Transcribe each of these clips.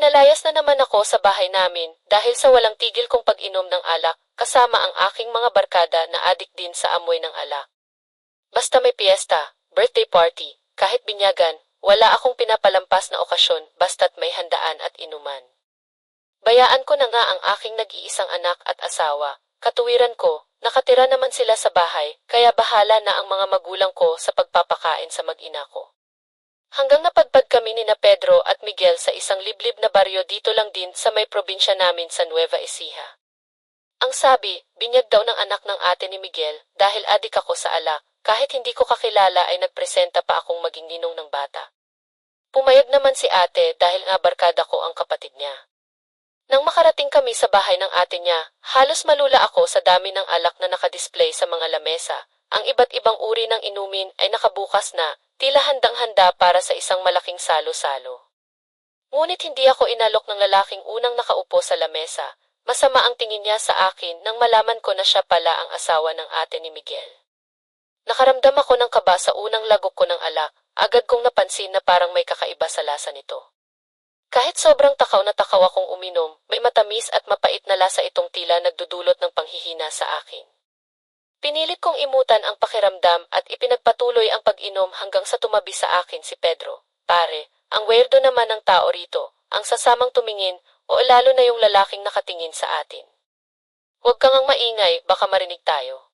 Pinalayas na naman ako sa bahay namin dahil sa walang tigil kong pag-inom ng alak kasama ang aking mga barkada na adik din sa amoy ng alak. Basta may piyesta, birthday party, kahit binyagan, wala akong pinapalampas na okasyon basta't may handaan at inuman. Bayaan ko na nga ang aking nag-iisang anak at asawa. Katuwiran ko, nakatira naman sila sa bahay, kaya bahala na ang mga magulang ko sa pagpapakain sa mag-ina ko. Hanggang napadpad kami ni na Pedro at Miguel sa isang liblib na baryo dito lang din sa may probinsya namin sa Nueva Ecija. Ang sabi, binyag daw ng anak ng ate ni Miguel dahil adik ako sa alak, kahit hindi ko kakilala ay nagpresenta pa akong maging ninong ng bata. Pumayag naman si ate dahil nga barkada ko ang kapatid niya. Nang makarating kami sa bahay ng ate niya, halos malula ako sa dami ng alak na nakadisplay sa mga lamesa. Ang iba't ibang uri ng inumin ay nakabukas na, tila handang-handa para sa isang malaking salo-salo. Ngunit hindi ako inalok ng lalaking unang nakaupo sa lamesa. Masama ang tingin niya sa akin nang malaman ko na siya pala ang asawa ng ate ni Miguel. Nakaramdam ako ng kaba sa unang lagok ko ng alak, agad kong napansin na parang may kakaiba sa lasa nito. Kahit sobrang takaw na takaw akong uminom, may matamis at mapait na lasa itong tila nagdudulot ng panghihina sa akin. Pinilit kong imutan ang pakiramdam at ipinagpatuloy ang pag-inom hanggang sa tumabi sa akin si Pedro. Pare, ang weirdo naman ng tao rito, ang sasamang tumingin o lalo na yung lalaking nakatingin sa atin. Huwag kang ang maingay, baka marinig tayo.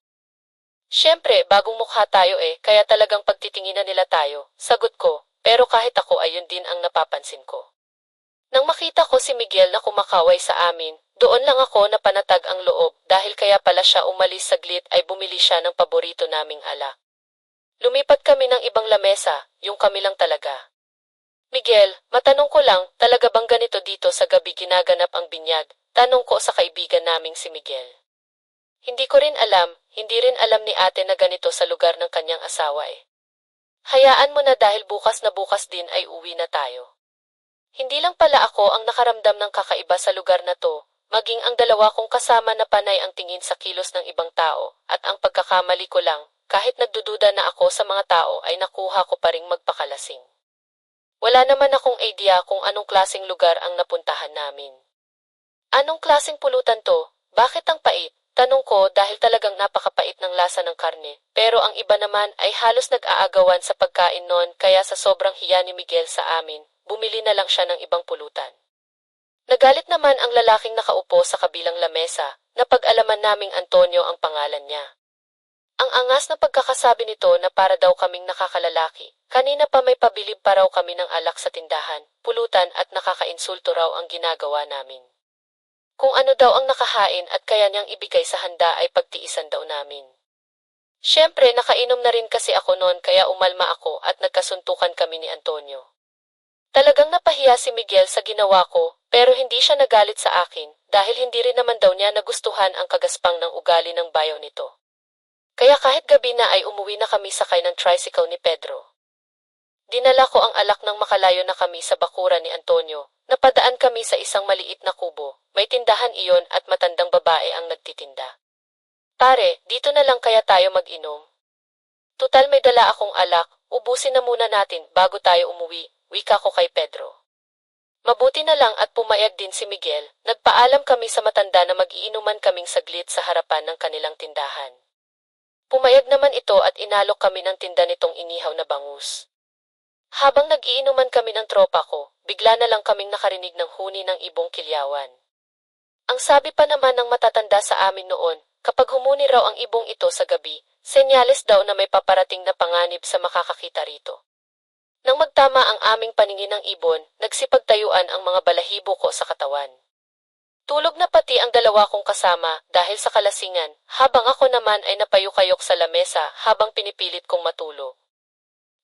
Siyempre, bagong mukha tayo kaya talagang pagtitinginan nila tayo, sagot ko, pero kahit ako ay yun din ang napapansin ko. Nang makita ko si Miguel na kumakaway sa amin, doon lang ako napanatag ang loob dahil kaya pala siya umalis saglit ay bumili siya ng paborito naming alak. Lumipat kami ng ibang lamesa, yung kami lang talaga. Miguel, matanong ko lang, talaga bang ganito dito sa gabi ginaganap ang binyag? Tanong ko sa kaibigan naming si Miguel. Hindi ko rin alam, hindi rin alam ni ate na ganito sa lugar ng kanyang asawa Hayaan mo na dahil bukas na bukas din ay uwi na tayo. Hindi lang pala ako ang nakaramdam ng kakaiba sa lugar na to, maging ang dalawa kong kasama na panay ang tingin sa kilos ng ibang tao, at ang pagkakamali ko lang, kahit nagdududa na ako sa mga tao ay nakuha ko pa ring magpakalasing. Wala naman akong idea kung anong klaseng lugar ang napuntahan namin. Anong klaseng pulutan to? Bakit ang pait? Tanong ko dahil talagang napakapait ng lasa ng karne, pero ang iba naman ay halos nag-aagawan sa pagkain noon kaya sa sobrang hiya ni Miguel sa amin, bumili na lang siya ng ibang pulutan. Nagalit naman ang lalaking nakaupo sa kabilang lamesa, na pag-alaman naming Antonio ang pangalan niya. Ang angas na pagkakasabi nito na para daw kaming nakakalalaki, kanina pa may pabilib pa raw kami ng alak sa tindahan, pulutan at nakakainsulto raw ang ginagawa namin. Kung ano daw ang nakahain at kaya niyang ibigay sa handa ay pagtiisan daw namin. Siyempre nakainom na rin kasi ako noon kaya umalma ako at nagkasuntukan kami ni Antonio. Talagang napahiya si Miguel sa ginawa ko pero hindi siya nagalit sa akin dahil hindi rin naman daw niya nagustuhan ang kagaspang ng ugali ng bayaw nito. Kaya kahit gabi na ay umuwi na kami sakay ng tricycle ni Pedro. Dinala ko ang alak nang makalayo na kami sa bakuran ni Antonio. Napadaan kami sa isang maliit na kubo. May tindahan iyon at matandang babae ang nagtitinda. Pare, dito na lang kaya tayo mag-inom. Tutal may dala akong alak, ubusin na muna natin bago tayo umuwi, wika ko kay Pedro. Mabuti na lang at pumayag din si Miguel, nagpaalam kami sa matanda na mag-iinuman kaming saglit sa harapan ng kanilang tindahan. Pumayag naman ito at inalok kami ng tinda nitong inihaw na bangus. Habang nag-iinuman kami ng tropa ko, bigla na lang kaming nakarinig ng huni ng ibong kilyawan. Ang sabi pa naman ng matatanda sa amin noon, kapag humuni raw ang ibong ito sa gabi, senyales daw na may paparating na panganib sa makakakita rito. Nang magtama ang aming paningin ng ibon, nagsipagtayuan ang mga balahibo ko sa katawan. Tulog na pati ang dalawa kong kasama dahil sa kalasingan, habang ako naman ay napayukayok sa lamesa habang pinipilit kong matulog.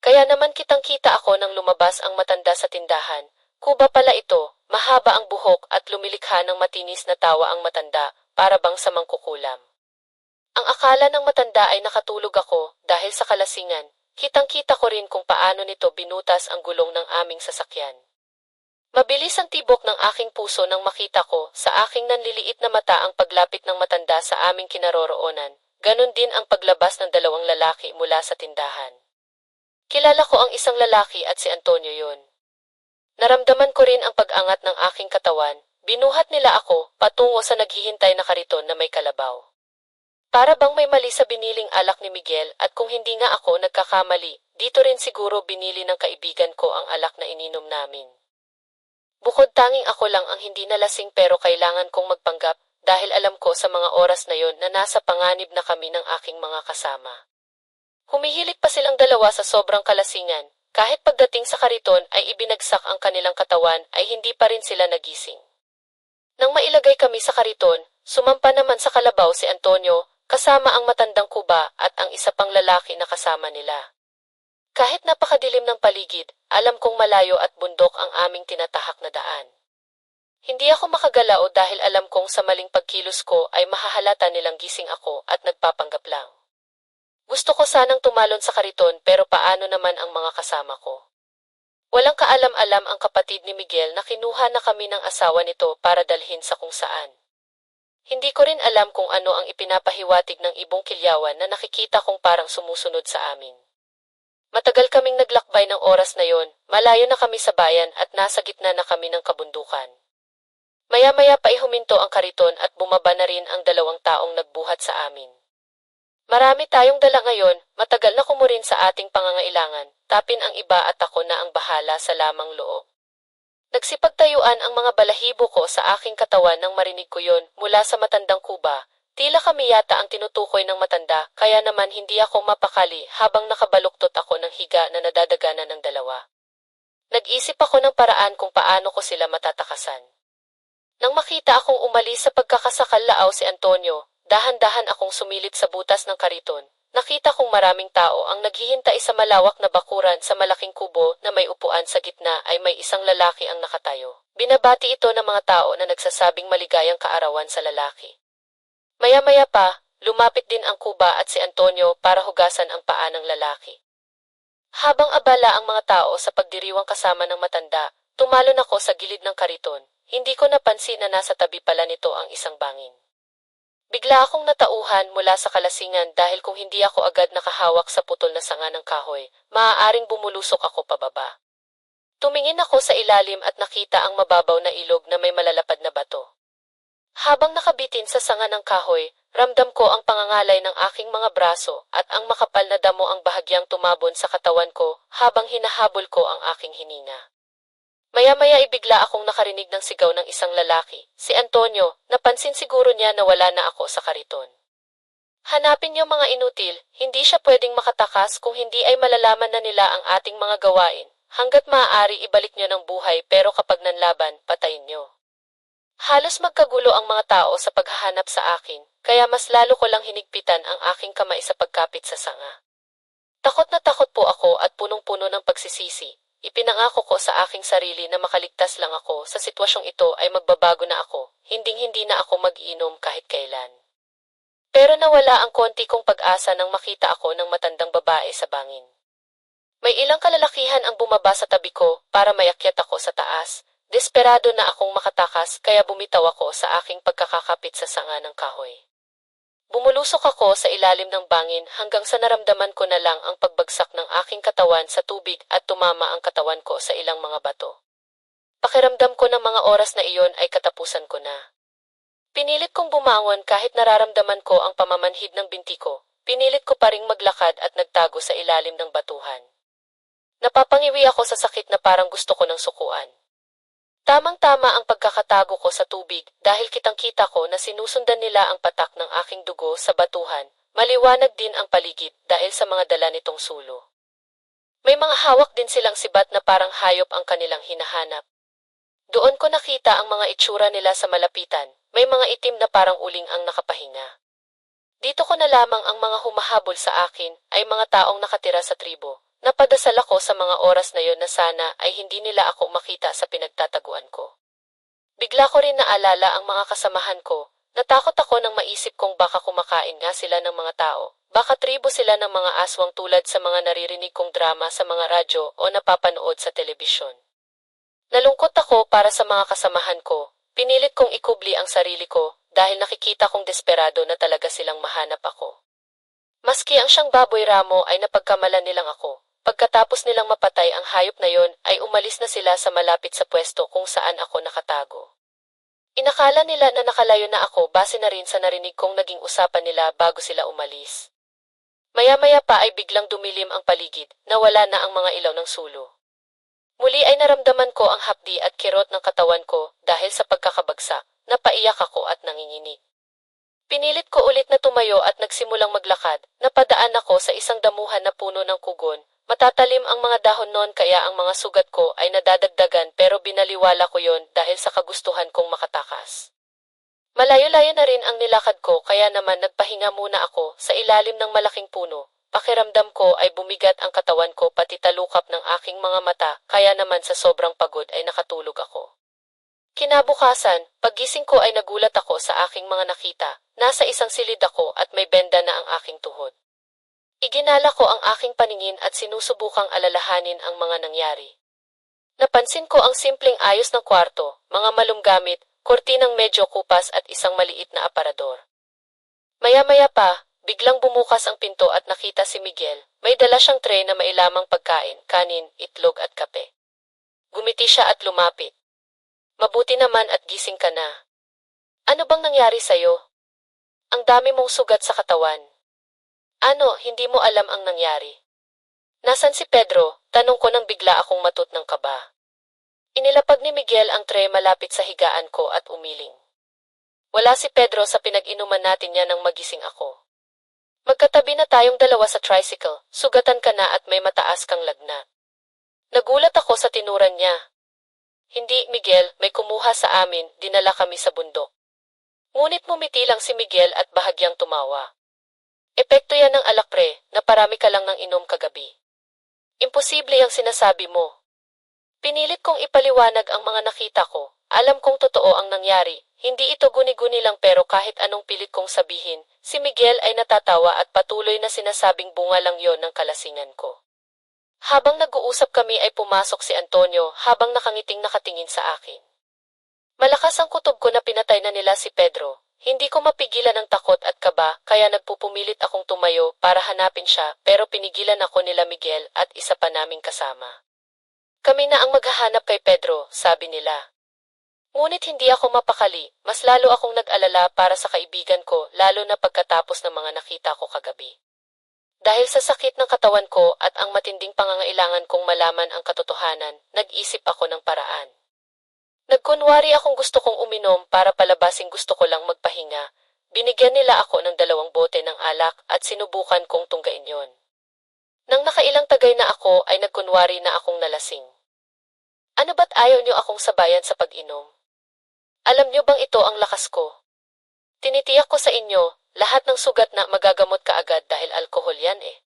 Kaya naman kitang-kita ako nang lumabas ang matanda sa tindahan. Kuba pala ito, mahaba ang buhok at lumilikha ng matinis na tawa ang matanda, para bang sa mangkukulam. Ang akala ng matanda ay nakatulog ako dahil sa kalasingan, kitang-kita ko rin kung paano nito binutas ang gulong ng aming sasakyan. Mabilis ang tibok ng aking puso nang makita ko sa aking nanliliit na mata ang paglapit ng matanda sa aming kinaroroonan, ganun din ang paglabas ng dalawang lalaki mula sa tindahan. Kilala ko ang isang lalaki at si Antonio yon. Naramdaman ko rin ang pag-angat ng aking katawan. Binuhat nila ako patungo sa naghihintay na kariton na may kalabaw. Para bang may mali sa biniling alak ni Miguel at kung hindi nga ako nagkakamali, dito rin siguro binili ng kaibigan ko ang alak na ininom namin. Bukod tanging ako lang ang hindi nalasing pero kailangan kong magpanggap dahil alam ko sa mga oras na yon na nasa panganib na kami ng aking mga kasama. Humihilik pa silang dalawa sa sobrang kalasingan. Kahit pagdating sa kariton ay ibinagsak ang kanilang katawan ay hindi pa rin sila nagising. Nang mailagay kami sa kariton, sumampa naman sa kalabaw si Antonio, kasama ang matandang kuba at ang isa pang lalaki na kasama nila. Kahit napakadilim ng paligid, alam kong malayo at bundok ang aming tinatahak na daan. Hindi ako makagalao dahil alam kong sa maling pagkilos ko ay mahahalata nilang gising ako at nagpapanggap lang. Gusto ko sanang tumalon sa kariton pero paano naman ang mga kasama ko? Walang kaalam-alam ang kapatid ni Miguel na kinuha na kami ng asawa nito para dalhin sa kung saan. Hindi ko rin alam kung ano ang ipinapahiwatig ng ibong kilyawan na nakikita kong parang sumusunod sa amin. Matagal kaming naglakbay ng oras na yon, malayo na kami sa bayan at nasa gitna na kami ng kabundukan. Maya-maya pa huminto ang kariton at bumaba na rin ang dalawang taong nagbuhat sa amin. Marami tayong dala ngayon, matagal na kumurin sa ating pangangailangan, tapin ang iba at ako na ang bahala sa lamang loob. Nagsipagtayuan ang mga balahibo ko sa aking katawan nang marinig ko yon mula sa matandang kuba. Tila kami yata ang tinutukoy ng matanda, kaya naman hindi ako mapakali habang nakabaluktot ako ng higa na nadadaganan ng dalawa. Nag-isip ako ng paraan kung paano ko sila matatakasan. Nang makita akong umalis sa pagkakasakalao si Antonio, dahan-dahan akong sumilip sa butas ng kariton. Nakita kong maraming tao ang naghihintay sa malawak na bakuran sa malaking kubo na may upuan sa gitna ay may isang lalaki ang nakatayo. Binabati ito ng mga tao na nagsasabing maligayang kaarawan sa lalaki. Maya-maya pa, lumapit din ang kuba at si Antonio para hugasan ang paa ng lalaki. Habang abala ang mga tao sa pagdiriwang kasama ng matanda, tumalon ako sa gilid ng kariton. Hindi ko napansin na nasa tabi pala nito ang isang bangin. Bigla akong natauhan mula sa kalasingan dahil kung hindi ako agad nakahawak sa putol na sanga ng kahoy, maaaring bumulusok ako pababa. Tumingin ako sa ilalim at nakita ang mababaw na ilog na may malalapad na bato. Habang nakabitin sa sanga ng kahoy, ramdam ko ang pangangalay ng aking mga braso at ang makapal na damo ang bahagyang tumabon sa katawan ko habang hinahabol ko ang aking hininga. Maya-maya ibigla akong nakarinig ng sigaw ng isang lalaki, si Antonio. Napansin siguro niya na wala na ako sa kariton. Hanapin niyo mga inutil, hindi siya pwedeng makatakas kung hindi ay malalaman na nila ang ating mga gawain. Hanggat maaari ibalik niyo ng buhay pero kapag nanlaban, patayin niyo. Halos magkagulo ang mga tao sa paghahanap sa akin, kaya mas lalo ko lang hinigpitan ang aking kamay sa pagkapit sa sanga. Takot na takot po ako at punong-puno ng pagsisisi. Ipinangako ko sa aking sarili na makaligtas lang ako sa sitwasyong ito ay magbabago na ako, hinding-hindi na ako mag-inom kahit kailan. Pero nawala ang konti kong pag-asa nang makita ako ng matandang babae sa bangin. May ilang kalalakihan ang bumaba sa tabi ko para mayakyat ako sa taas. Desperado na akong makatakas kaya bumitaw ako sa aking pagkakakapit sa sanga ng kahoy. Bumulusok ako sa ilalim ng bangin hanggang sa naramdaman ko na lang ang pagbagsak ng aking katawan sa tubig at tumama ang katawan ko sa ilang mga bato. Pakiramdam ko ng mga oras na iyon ay katapusan ko na. Pinilit kong bumangon kahit nararamdaman ko ang pamamanhid ng binti ko. Pinilit ko pa ring maglakad at nagtago sa ilalim ng batuhan. Napapangiwi ako sa sakit na parang gusto ko ng sukuan. Tamang-tama ang pagkakatago ko sa tubig dahil kitang-kita ko na sinusundan nila ang patak ng aking dugo sa batuhan. Maliwanag din ang paligid dahil sa mga dala nitong sulo. May mga hawak din silang sibat na parang hayop ang kanilang hinahanap. Doon ko nakita ang mga itsura nila sa malapitan. May mga itim na parang uling ang nakapahinga. Dito ko na lamang ang mga humahabol sa akin ay mga taong nakatira sa tribo. Napadasal ako sa mga oras na yon na sana ay hindi nila ako makita sa pinagtataguan ko. Bigla ko rin naalala ang mga kasamahan ko. Natakot ako nang maisip kong baka kumakain nga sila ng mga tao. Baka tribo sila ng mga aswang tulad sa mga naririnig kong drama sa mga radyo o napapanood sa telebisyon. Nalungkot ako para sa mga kasamahan ko. Pinilit kong ikubli ang sarili ko dahil nakikita kong desperado na talaga silang mahanap ako. Maski ang siyang baboy ramo ay napagkamalan nilang ako. Pagkatapos nilang mapatay ang hayop na yon, ay umalis na sila sa malapit sa pwesto kung saan ako nakatago. Inakala nila na nakalayo na ako base na rin sa narinig kong naging usapan nila bago sila umalis. Maya-maya pa ay biglang dumilim ang paligid, nawala na ang mga ilaw ng sulo. Muli ay naramdaman ko ang hapdi at kirot ng katawan ko dahil sa pagkakabagsak, napaiyak ako at nanginginig. Pinilit ko ulit na tumayo at nagsimulang maglakad, napadaan ako sa isang damuhan na puno ng kugon. Matatalim ang mga dahon noon kaya ang mga sugat ko ay nadadagdagan pero binaliwala ko yon dahil sa kagustuhan kong makatakas. Malayo-layo na rin ang nilakad ko kaya naman nagpahinga muna ako sa ilalim ng malaking puno. Pakiramdam ko ay bumigat ang katawan ko pati talukap ng aking mga mata kaya naman sa sobrang pagod ay nakatulog ako. Kinabukasan, paggising ko ay nagulat ako sa aking mga nakita. Nasa isang silid ako at may benda na ang aking tuhod. Iginala ko ang aking paningin at sinusubukang alalahanin ang mga nangyari. Napansin ko ang simpleng ayos ng kwarto, mga malumgamit, kortinang medyo kupas at isang maliit na aparador. Maya-maya pa, biglang bumukas ang pinto at nakita si Miguel. May dala siyang tray na mailamang pagkain, kanin, itlog at kape. Gumiti siya at lumapit. Mabuti naman at gising ka na. Ano bang nangyari sa'yo? Ang dami mong sugat sa katawan. Ano, hindi mo alam ang nangyari? Nasaan si Pedro? Tanong ko nang bigla akong matut ng kaba. Inilapag ni Miguel ang tray malapit sa higaan ko at umiling. Wala si Pedro sa pinag-inuman natin niya nang magising ako. Magkatabi na tayong dalawa sa tricycle, sugatan ka na at may mataas kang lagnat. Nagulat ako sa tinuran niya. Hindi, Miguel, may kumuha sa amin, dinala kami sa bundok. Ngunit mumiti lang si Miguel at bahagyang tumawa. Epekto yan ng alak pre, na parami ka lang ng inom kagabi. Imposible ang sinasabi mo. Pinilit kong ipaliwanag ang mga nakita ko. Alam kong totoo ang nangyari. Hindi ito guni-guni lang pero kahit anong pilit kong sabihin, si Miguel ay natatawa at patuloy na sinasabing bunga lang yon ng kalasingan ko. Habang nag-uusap kami ay pumasok si Antonio habang nakangiting nakatingin sa akin. Malakas ang kutob ko na pinatay na nila si Pedro. Hindi ko mapigilan ng takot at kaba kaya nagpupumilit akong tumayo para hanapin siya pero pinigilan ako nila Miguel at isa pa naming kasama. Kami na ang maghahanap kay Pedro, sabi nila. Ngunit hindi ako mapakali, mas lalo akong nag-alala para sa kaibigan ko lalo na pagkatapos ng mga nakita ko kagabi. Dahil sa sakit ng katawan ko at ang matinding pangangailangan kong malaman ang katotohanan, nag-isip ako ng paraan. Nagkunwari akong gusto kong uminom para palabasing gusto ko lang magpahinga. Binigyan nila ako ng 2 bote ng alak at sinubukan kong tunggain yon. Nang nakailang tagay na ako ay nagkunwari na akong nalasing. Ano ba't ayaw niyo akong sabayan sa pag-inom? Alam niyo bang ito ang lakas ko? Tinitiyak ko sa inyo, lahat ng sugat na magagamot kaagad dahil alkohol yan eh.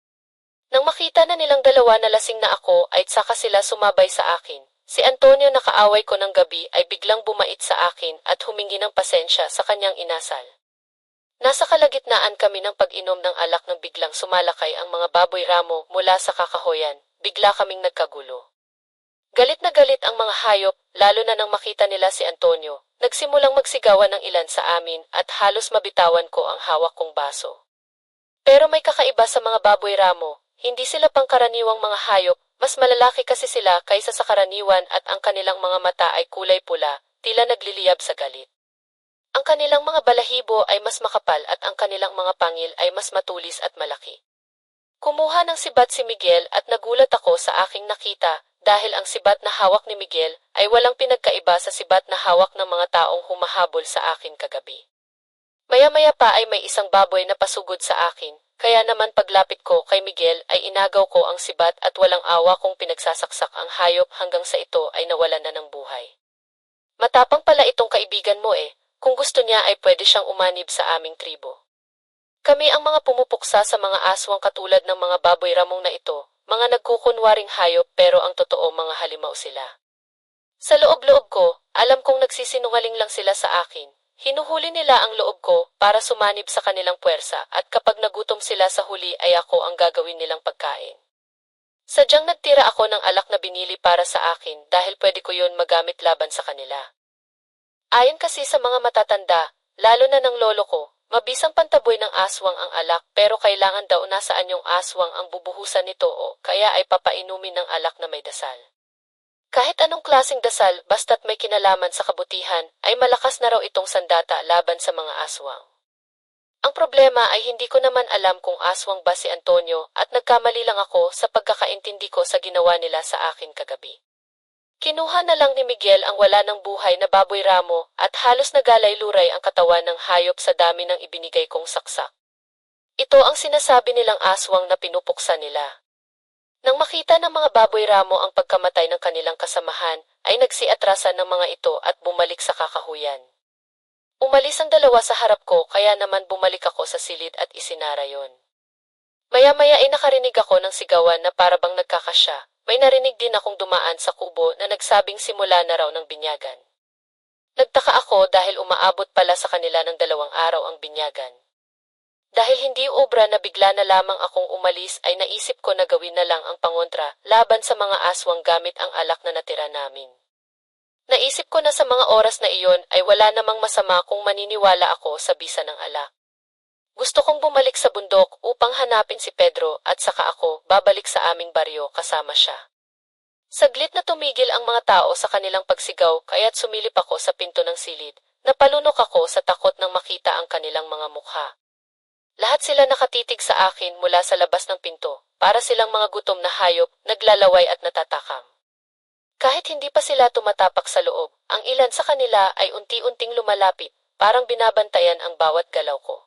Nang makita na nilang dalawa na lasing na ako ay saka sila sumabay sa akin. Si Antonio na kaaway ko ng gabi ay biglang bumait sa akin at humingi ng pasensya sa kanyang inasal. Nasa kalagitnaan kami ng pag-inom ng alak nang biglang sumalakay ang mga baboy ramo mula sa kakahoyan, bigla kaming nagkagulo. Galit na galit ang mga hayop, lalo na nang makita nila si Antonio. Nagsimulang magsigawan ng ilan sa amin at halos mabitawan ko ang hawak kong baso. Pero may kakaiba sa mga baboy ramo, hindi sila pangkaraniwang mga hayop, mas malalaki kasi sila kaysa sa karaniwan at ang kanilang mga mata ay kulay pula, tila nagliliyab sa galit. Ang kanilang mga balahibo ay mas makapal at ang kanilang mga pangil ay mas matulis at malaki. Kumuha ng sibat si Miguel at nagulat ako sa aking nakita dahil ang sibat na hawak ni Miguel ay walang pinagkaiba sa sibat na hawak ng mga taong humahabol sa akin kagabi. Maya-maya pa ay may isang baboy na pasugod sa akin, kaya naman paglapit ko kay Miguel ay inagaw ko ang sibat at walang awa kong pinagsasaksak ang hayop hanggang sa ito ay nawalan na ng buhay. Matapang pala itong kaibigan mo eh, kung gusto niya ay pwede siyang umanib sa aming tribo. Kami ang mga pumupuksa sa mga aswang katulad ng mga baboy ramong na ito, mga nagkukunwaring hayop pero ang totoo mga halimaw sila. Sa loob-loob ko, alam kong nagsisinungaling lang sila sa akin. Hinuhuli nila ang loob ko para sumanib sa kanilang puwersa at kapag nagutom sila sa huli ay ako ang gagawin nilang pagkain. Sadyang nagtira ako ng alak na binili para sa akin dahil pwede ko yun magamit laban sa kanila. Ayon kasi sa mga matatanda, lalo na ng lolo ko, Mabisang pantaboy ng aswang ang alak pero kailangan daw nasaan yung aswang ang bubuhusan nito o kaya ay papainumin ng alak na may dasal. Kahit anong klaseng dasal basta't may kinalaman sa kabutihan ay malakas na raw itong sandata laban sa mga aswang. Ang problema ay hindi ko naman alam kung aswang ba si Antonio at nagkamali lang ako sa pagkakaintindi ko sa ginawa nila sa akin kagabi. Kinuha na lang ni Miguel ang wala ng buhay na baboy ramo at halos nagalay-luray ang katawan ng hayop sa dami ng ibinigay kong saksak. Ito ang sinasabi nilang aswang na pinupuksa nila. Nang makita ng mga baboy ramo ang pagkamatay ng kanilang kasamahan, ay nagsiatrasan ng mga ito at bumalik sa kakahuyan. Umalis ang dalawa sa harap ko kaya naman bumalik ako sa silid at isinara yon. Maya-maya ay nakarinig ako ng sigawan na parabang nagkakasya. May narinig din akong dumaan sa kubo na nagsabing simula na raw ng binyagan. Nagtaka ako dahil umaabot pala sa kanila ng 2 araw ang binyagan. Dahil hindi obra na bigla na lamang akong umalis ay naisip ko na gawin na lang ang pangontra laban sa mga aswang gamit ang alak na natira namin. Naisip ko na sa mga oras na iyon ay wala namang masama kung maniniwala ako sa bisa ng alak. Gusto kong bumalik sa bundok upang hanapin si Pedro at saka ako babalik sa aming baryo kasama siya. Saglit na tumigil ang mga tao sa kanilang pagsigaw kaya't sumilip ako sa pinto ng silid. Napalunok ako sa takot nang makita ang kanilang mga mukha. Lahat sila nakatitig sa akin mula sa labas ng pinto, para silang mga gutom na hayop, naglalaway at natatakam. Kahit hindi pa sila tumatapak sa loob, ang ilan sa kanila ay unti-unting lumalapit, parang binabantayan ang bawat galaw ko.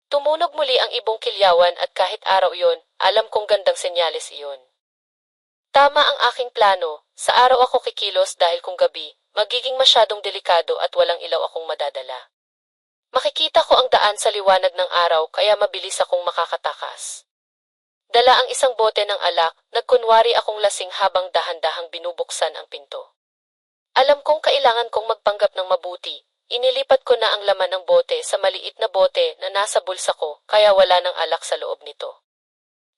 Tumunog muli ang ibong kilyawan at kahit araw iyon, alam kong gandang senyales iyon. Tama ang aking plano, sa araw ako kikilos dahil kung gabi, magiging masyadong delikado at walang ilaw akong madadala. Makikita ko ang daan sa liwanag ng araw kaya mabilis akong makakatakas. Dala ang isang bote ng alak, nagkunwari akong lasing habang dahan-dahang binubuksan ang pinto. Alam kong kailangan kong magpanggap ng mabuti, inilipat ko na ang laman ng bote sa maliit na bote na nasa bulsa ko kaya wala ng alak sa loob nito.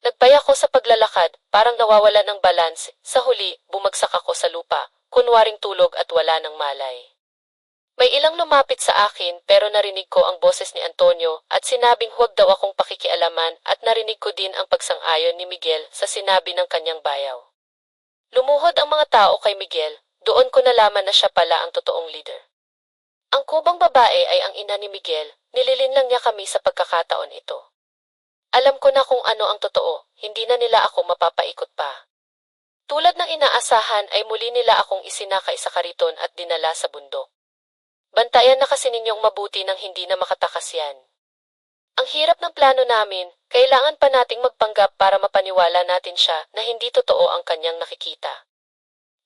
Nagpaya ko sa paglalakad, parang nawawala ng balance, sa huli, bumagsak ako sa lupa, kunwaring tulog at wala ng malay. May ilang lumapit sa akin pero narinig ko ang boses ni Antonio at sinabing huwag daw akong pakikialaman at narinig ko din ang pagsang-ayon ni Miguel sa sinabi ng kanyang bayaw. Lumuhod ang mga tao kay Miguel, doon ko nalaman na siya pala ang totoong leader. Ang kubang babae ay ang ina ni Miguel, nililinlang niya kami sa pagkakataon ito. Alam ko na kung ano ang totoo, hindi na nila ako mapapaikot pa. Tulad ng inaasahan ay muli nila akong isinakay sa kariton at dinala sa bundok. Bantayan na kasi ninyong mabuti nang hindi na makatakas yan. Ang hirap ng plano namin, kailangan pa nating magpanggap para mapaniwala natin siya na hindi totoo ang kanyang nakikita.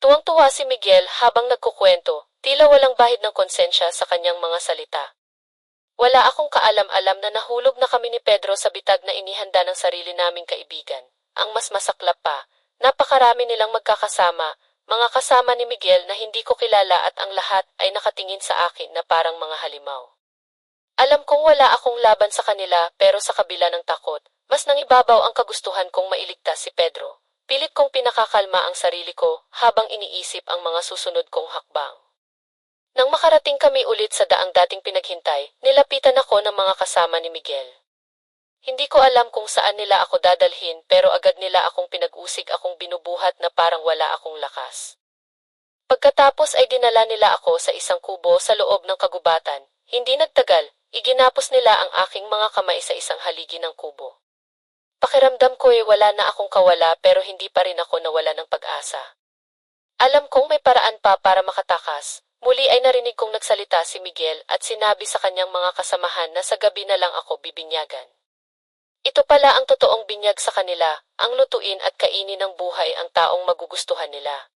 Tuwang-tuwa si Miguel habang nagkukwento, tila walang bahid ng konsensya sa kanyang mga salita. Wala akong kaalam-alam na nahulog na kami ni Pedro sa bitag na inihanda ng sarili naming kaibigan. Ang mas masaklap pa, napakarami nilang magkakasama, mga kasama ni Miguel na hindi ko kilala at ang lahat ay nakatingin sa akin na parang mga halimaw. Alam kong wala akong laban sa kanila pero sa kabila ng takot, mas nangibabaw ang kagustuhan kong mailigtas si Pedro. Pilit kong pinakakalma ang sarili ko habang iniisip ang mga susunod kong hakbang. Nang makarating kami ulit sa daang dating pinaghintay, nilapitan ako ng mga kasama ni Miguel. Hindi ko alam kung saan nila ako dadalhin pero agad nila akong pinag-usig akong binubuhat na parang wala akong lakas. Pagkatapos ay dinala nila ako sa isang kubo sa loob ng kagubatan. Hindi nagtagal, iginapos nila ang aking mga kamay sa isang haligi ng kubo. Pakiramdam ko ay wala na akong kawala pero hindi pa rin ako nawala ng pag-asa. Alam kong may paraan pa para makatakas. Muli ay narinig kong nagsalita si Miguel at sinabi sa kanyang mga kasamahan na sa gabi na lang ako bibinyagan. Ito pala ang totoong binyag sa kanila, ang lutuin at kainin ng buhay ang taong magugustuhan nila.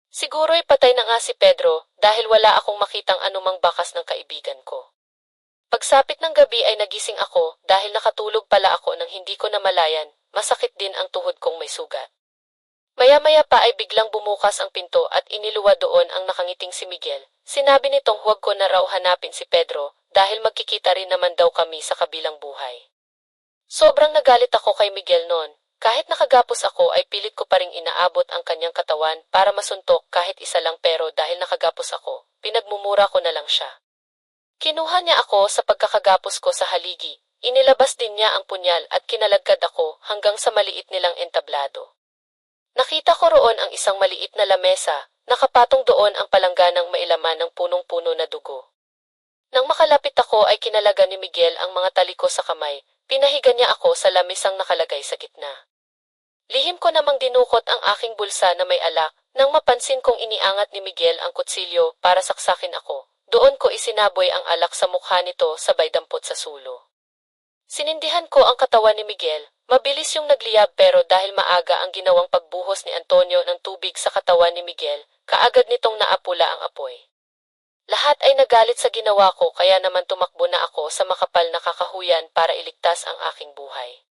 Siguro'y patay na nga si Pedro dahil wala akong makitang anumang bakas ng kaibigan ko. Pagsapit ng gabi ay nagising ako dahil nakatulog pala ako nang hindi ko namalayan, masakit din ang tuhod kong may sugat. Maya-maya pa ay biglang bumukas ang pinto at iniluwa doon ang nakangiting si Miguel. Sinabi nitong huwag ko na raw hanapin si Pedro dahil magkikita rin naman daw kami sa kabilang buhay. Sobrang nagalit ako kay Miguel noon. Kahit nakagapos ako ay pilit ko pa ring inaabot ang kanyang katawan para masuntok kahit isa lang pero dahil nakagapos ako, pinagmumura ko na lang siya. Kinuha niya ako sa pagkakagapos ko sa haligi. Inilabas din niya ang punyal at kinalagkad ako hanggang sa maliit nilang entablado. Nakita ko roon ang isang maliit na lamesa, nakapatong doon ang palangganang mailaman ng punong-puno na dugo. Nang makalapit ako ay kinalaga ni Miguel ang mga tali ko sa kamay, pinahiga niya ako sa lamisang nakalagay sa gitna. Lihim ko namang dinukot ang aking bulsa na may alak, nang mapansin kong iniangat ni Miguel ang kutsilyo para saksakin ako. Doon ko isinaboy ang alak sa mukha nito sabay dampot sa sulo. Sinindihan ko ang katawan ni Miguel, mabilis yung nagliyab pero dahil maaga ang ginawang pagbuhos ni Antonio ng tubig sa katawan ni Miguel, kaagad nitong naapula ang apoy. Lahat ay nagalit sa ginawa ko kaya naman tumakbo na ako sa makapal na kakahuyan para iligtas ang aking buhay.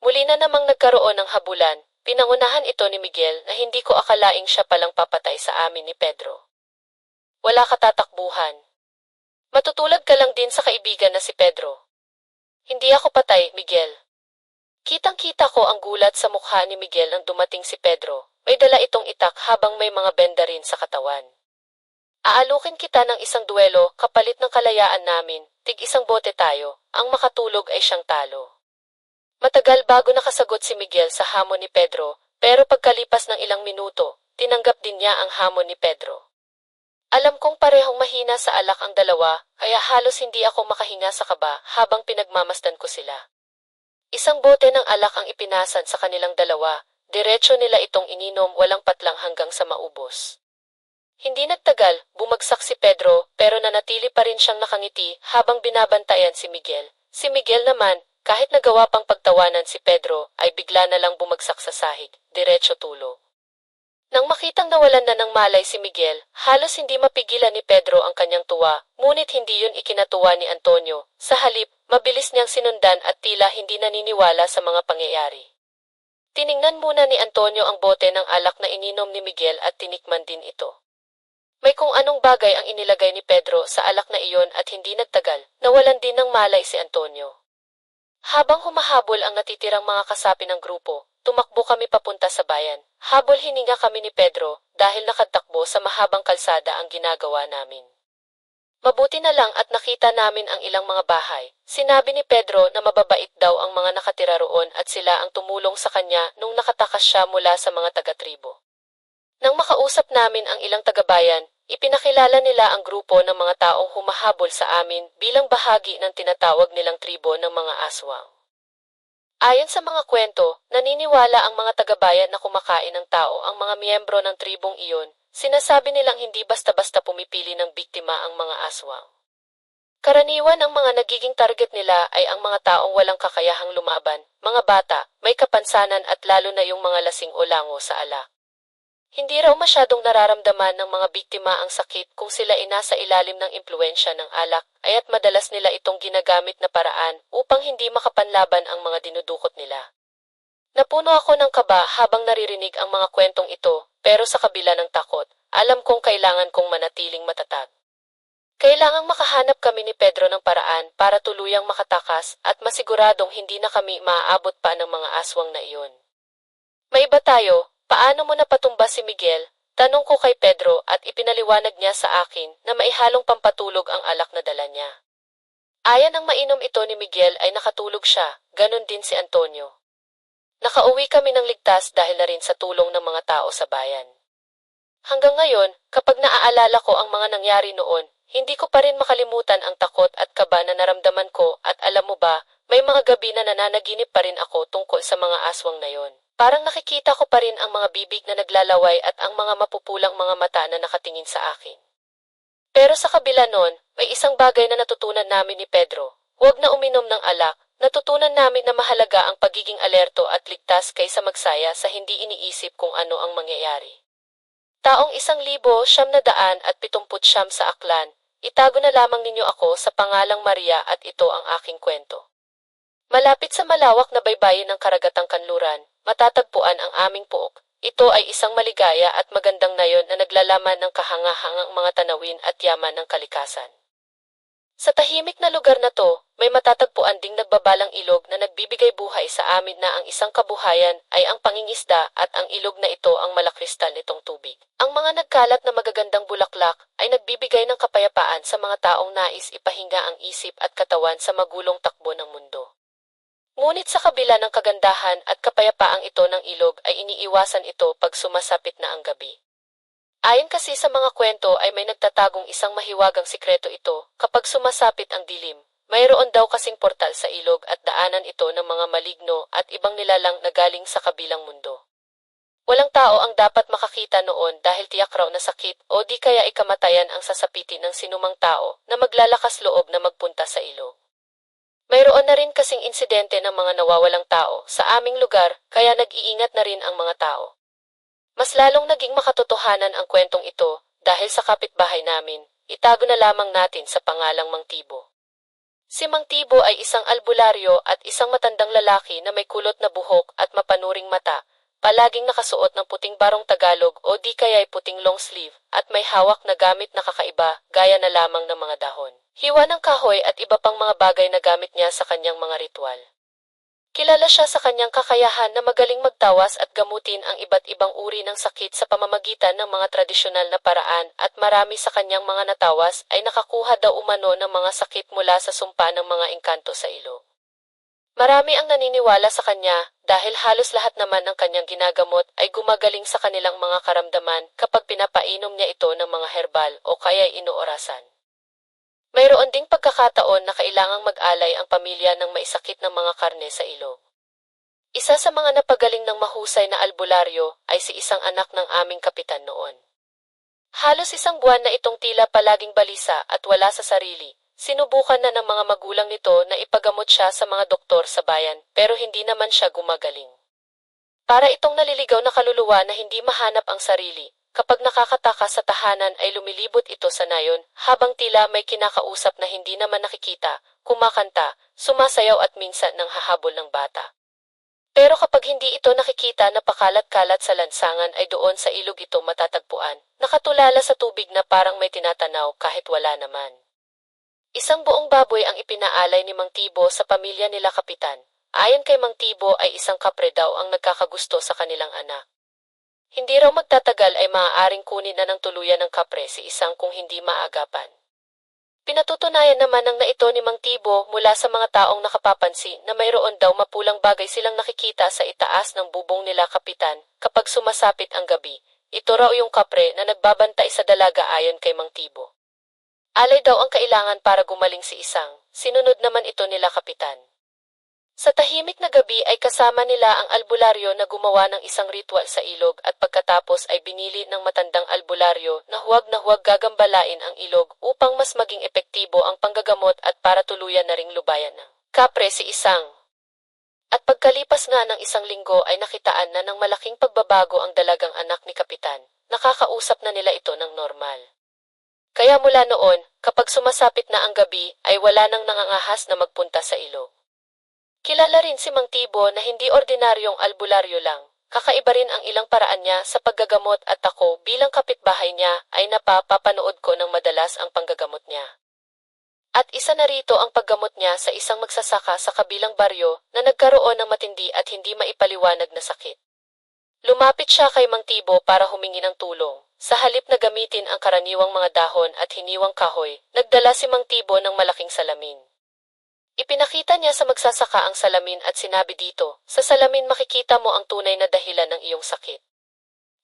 Muli na namang nagkaroon ng habulan, pinangunahan ito ni Miguel na hindi ko akalaing siya palang papatay sa amin ni Pedro. Wala ka tatakbuhan. Matutulad ka lang din sa kaibigan na si Pedro. Hindi ako patay, Miguel. Kitang-kita ko ang gulat sa mukha ni Miguel nang dumating si Pedro. May dala itong itak habang may mga benda rin sa katawan. Aalukin kita ng isang duelo kapalit ng kalayaan namin, tig-isang bote tayo, ang makatulog ay siyang talo. Matagal bago nakasagot si Miguel sa hamon ni Pedro, pero pagkalipas ng ilang minuto, tinanggap din niya ang hamon ni Pedro. Alam kong parehong mahina sa alak ang dalawa, kaya halos hindi ako makahinga sa kaba habang pinagmamasdan ko sila. Isang bote ng alak ang ipinasan sa kanilang dalawa, diretso nila itong ininom walang patlang hanggang sa maubos. Hindi nagtagal, bumagsak si Pedro pero nanatili pa rin siyang nakangiti habang binabantayan si Miguel. Si Miguel naman, kahit nagawa pang pagtawanan si Pedro, ay bigla na lang bumagsak sa sahig, diretso tulog. Nang makitang nawalan na ng malay si Miguel, halos hindi mapigilan ni Pedro ang kanyang tuwa, ngunit hindi yun ikinatuwa ni Antonio. Sa halip, mabilis niyang sinundan at tila hindi naniniwala sa mga pangyayari. Tiningnan muna ni Antonio ang bote ng alak na ininom ni Miguel at tinikman din ito. May kung anong bagay ang inilagay ni Pedro sa alak na iyon at hindi nagtagal, nawalan din ng malay si Antonio. Habang humahabol ang natitirang mga kasapi ng grupo, tumakbo kami papunta sa bayan. Habol hininga kami ni Pedro dahil nakatakbo sa mahabang kalsada ang ginagawa namin. Mabuti na lang at nakita namin ang ilang mga bahay. Sinabi ni Pedro na mababait daw ang mga nakatira roon at sila ang tumulong sa kanya nung nakatakas siya mula sa mga taga-tribo. Nang makausap namin ang ilang taga-bayan, ipinakilala nila ang grupo ng mga taong humahabol sa amin bilang bahagi ng tinatawag nilang tribo ng mga aswang. Ayon sa mga kwento, naniniwala ang mga taga-bayan na kumakain ng tao ang mga miyembro ng tribong iyon. Sinasabi nilang hindi basta-basta pumipili ng biktima ang mga aswang. Karaniwan ang mga nagiging target nila ay ang mga taong walang kakayahang lumaban, mga bata, may kapansanan at lalo na yung mga lasing o lango sa alak. Hindi raw masyadong nararamdaman ng mga biktima ang sakit kung sila ay nasa ilalim ng impluwensya ng alak, aya't madalas nila itong ginagamit na paraan upang hindi makapanlaban ang mga dinudukot nila. Napuno ako ng kaba habang naririnig ang mga kwentong ito, pero sa kabila ng takot, alam kong kailangan kong manatiling matatag. Kailangang makahanap kami ni Pedro ng paraan para tuluyang makatakas at masiguradong hindi na kami maaabot pa ng mga aswang na iyon. May iba tayo. Paano mo napatumba si Miguel? Tanong ko kay Pedro at ipinaliwanag niya sa akin na maihalong pampatulog ang alak na dala niya. Ayan ang mainom ito ni Miguel ay nakatulog siya, ganun din si Antonio. Nakauwi kami ng ligtas dahil na rin sa tulong ng mga tao sa bayan. Hanggang ngayon, kapag naaalala ko ang mga nangyari noon, hindi ko pa rin makalimutan ang takot at kaba na naramdaman ko at alam mo ba, may mga gabi na nananaginip pa rin ako tungkol sa mga aswang na yon. Parang nakikita ko pa rin ang mga bibig na naglalaway at ang mga mapupulang mga mata na nakatingin sa akin. Pero sa kabila nun, may isang bagay na natutunan namin ni Pedro. Huwag na uminom ng alak. Natutunan namin na mahalaga ang pagiging alerto at ligtas kaysa magsaya sa hindi iniisip kung ano ang mangyayari. Taong 1,979 sa Aklan, itago na lamang ninyo ako sa pangalang Maria at ito ang aking kwento. Malapit sa malawak na baybayin ng karagatang kanluran, matatagpuan ang aming puok. Ito ay isang maligaya at magandang nayon na naglalaman ng kahangahangang mga tanawin at yaman ng kalikasan. Sa tahimik na lugar na to, may matatagpuan ding nagbabalang ilog na nagbibigay buhay sa amin na ang isang kabuhayan ay ang pangingisda at ang ilog na ito ang malakristal nitong tubig. Ang mga nagkalat na magagandang bulaklak ay nagbibigay ng kapayapaan sa mga taong nais ipahinga ang isip at katawan sa magulong takbo ng mundo. Ngunit sa kabila ng kagandahan at kapayapaang ito ng ilog ay iniiwasan ito pag sumasapit na ang gabi. Ayon kasi sa mga kwento ay may nagtatagong isang mahiwagang sikreto ito. Kapag sumasapit ang dilim, mayroon daw kasing portal sa ilog at daanan ito ng mga maligno at ibang nilalang na galing sa kabilang mundo. Walang tao ang dapat makakita noon dahil tiyak raw na sakit o di kaya ikamatayan ang sasapitin ng sinumang tao na maglalakas loob na magpunta sa ilog. Mayroon na rin kasing insidente ng mga nawawalang tao sa aming lugar kaya nag-iingat na rin ang mga tao. Mas lalong naging makatotohanan ang kwentong ito dahil sa kapitbahay namin, itago na lamang natin sa pangalang Mang Tibo. Si Mang Tibo ay isang albularyo at isang matandang lalaki na may kulot na buhok at mapanuring mata, palaging nakasuot ng puting barong Tagalog o di kaya'y puting long sleeve at may hawak na gamit na kakaiba gaya na lamang ng mga dahon, hiwa ng kahoy at iba pang mga bagay na gamit niya sa kanyang mga ritual. Kilala siya sa kanyang kakayahan na magaling magtawas at gamutin ang iba't ibang uri ng sakit sa pamamagitan ng mga tradisyonal na paraan at marami sa kanyang mga natawas ay nakakuha daw umano ng mga sakit mula sa sumpa ng mga engkanto sa ilog. Marami ang naniniwala sa kanya dahil halos lahat naman ng kanyang ginagamot ay gumagaling sa kanilang mga karamdaman kapag pinapainom niya ito ng mga herbal o kaya inoorasan. Mayroon ding pagkakataon na kailangang mag-alay ang pamilya ng maisakit ng mga karne sa ilog. Isa sa mga napagaling ng mahusay na albularyo ay si isang anak ng aming kapitan noon. Halos isang buwan na itong tila palaging balisa at wala sa sarili. Sinubukan na ng mga magulang nito na ipagamot siya sa mga doktor sa bayan pero hindi naman siya gumagaling. Para itong naliligaw na kaluluwa na hindi mahanap ang sarili. Kapag nakakataka sa tahanan ay lumilibot ito sa nayon habang tila may kinakausap na hindi naman nakikita, kumakanta, sumasayaw at minsan nang hahabol ng bata. Pero kapag hindi ito nakikita na pakalat-kalat sa lansangan ay doon sa ilog ito matatagpuan, nakatulala sa tubig na parang may tinatanaw kahit wala naman. Isang buong baboy ang ipinaalay ni Mang Tibo sa pamilya nila kapitan. Ayon kay Mang Tibo ay isang kapre daw ang nagkakagusto sa kanilang anak. Hindi raw magtatagal ay maaaring kunin na ng tuluyan ng kapre si isang kung hindi maagapan. Pinatutunayan naman ng na ito ni Mang Tibo mula sa mga taong nakapapansin na mayroon daw mapulang bagay silang nakikita sa itaas ng bubong nila kapitan kapag sumasapit ang gabi. Ito raw yung kapre na nagbabantay sa dalaga ayon kay Mang Tibo. Alay daw ang kailangan para gumaling si isang, sinunod naman ito nila kapitan. Sa tahimik na gabi ay kasama nila ang albularyo na gumawa ng isang ritual sa ilog at pagkatapos ay binili ng matandang albularyo na huwag gagambalain ang ilog upang mas maging epektibo ang panggagamot at para tuluyan na ring lubayan ng kapre si isang. At pagkalipas nga ng isang linggo ay nakitaan na ng malaking pagbabago ang dalagang anak ni kapitan. Nakakausap na nila ito ng normal. Kaya mula noon, kapag sumasapit na ang gabi ay wala nang nangangahas na magpunta sa ilog. Kilala rin si Mang Tibo na hindi ordinaryong albularyo lang. Kakaiba rin ang ilang paraan niya sa paggagamot at ako bilang kapitbahay niya ay napapanood ko ng madalas ang panggagamot niya. At isa na rito ang paggamot niya sa isang magsasaka sa kabilang baryo na nagkaroon ng matindi at hindi maipaliwanag na sakit. Lumapit siya kay Mang Tibo para humingi ng tulong. Sa halip na gamitin ang karaniwang mga dahon at hiniwang kahoy, nagdala si Mang Tibo ng malaking salamin. Ipinakita niya sa magsasaka ang salamin at sinabi dito, sa salamin makikita mo ang tunay na dahilan ng iyong sakit.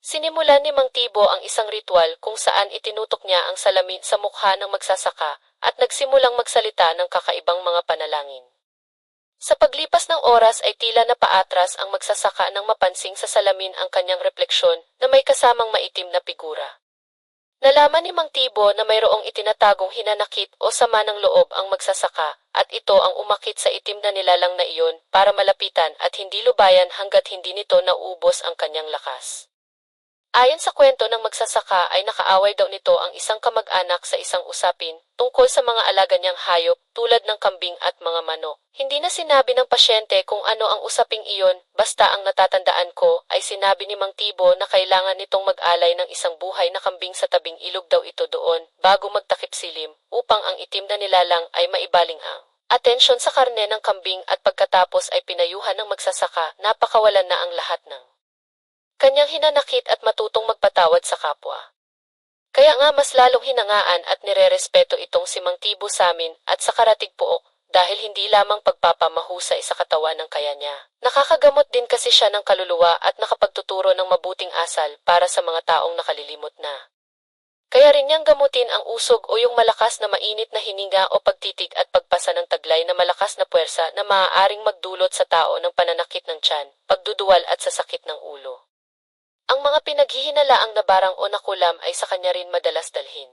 Sinimulan ni Mang Tibo ang isang ritual kung saan itinutok niya ang salamin sa mukha ng magsasaka at nagsimulang magsalita ng kakaibang mga panalangin. Sa paglipas ng oras ay tila napaatras ang magsasaka nang mapansing sa salamin ang kanyang refleksyon na may kasamang maitim na figura. Nalaman ni Mang Tibo na mayroong itinatagong hinanakit o sama ng loob ang magsasaka at ito ang umakit sa itim na nilalang na iyon para malapitan at hindi lubayan hanggat hindi nito naubos ang kanyang lakas. Ayon sa kwento ng magsasaka ay nakaaway daw nito ang isang kamag-anak sa isang usapin tungkol sa mga alaga niyang hayop tulad ng kambing at mga manok. Hindi na sinabi ng pasyente kung ano ang usaping iyon, basta ang natatandaan ko ay sinabi ni Mang Tibo na kailangan nitong mag-alay ng isang buhay na kambing sa tabing ilog daw ito doon bago magtakip silim upang ang itim na nilalang ay maibaling ang atensyon sa karne ng kambing at pagkatapos ay pinayuhan ng magsasaka, napakawalan na ang lahat ng kanyang hinanakit at matutong magpatawad sa kapwa. Kaya nga mas lalong hinangaan at nirerespeto itong si Mang Tibo sa amin at sa karatig pook dahil hindi lamang pagpapamahusay sa katawan ng kaya niya. Nakakagamot din kasi siya ng kaluluwa at nakapagtuturo ng mabuting asal para sa mga taong nakalilimot na. Kaya rin niyang gamutin ang usog o yung malakas na mainit na hininga o pagtitig at pagpasa ng taglay na malakas na puwersa na maaaring magdulot sa tao ng pananakit ng tiyan, pagduduwal at sasakit ng ulo. Ang mga pinaghihinalaang nabarang o nakulam ay sa kanya rin madalas dalhin.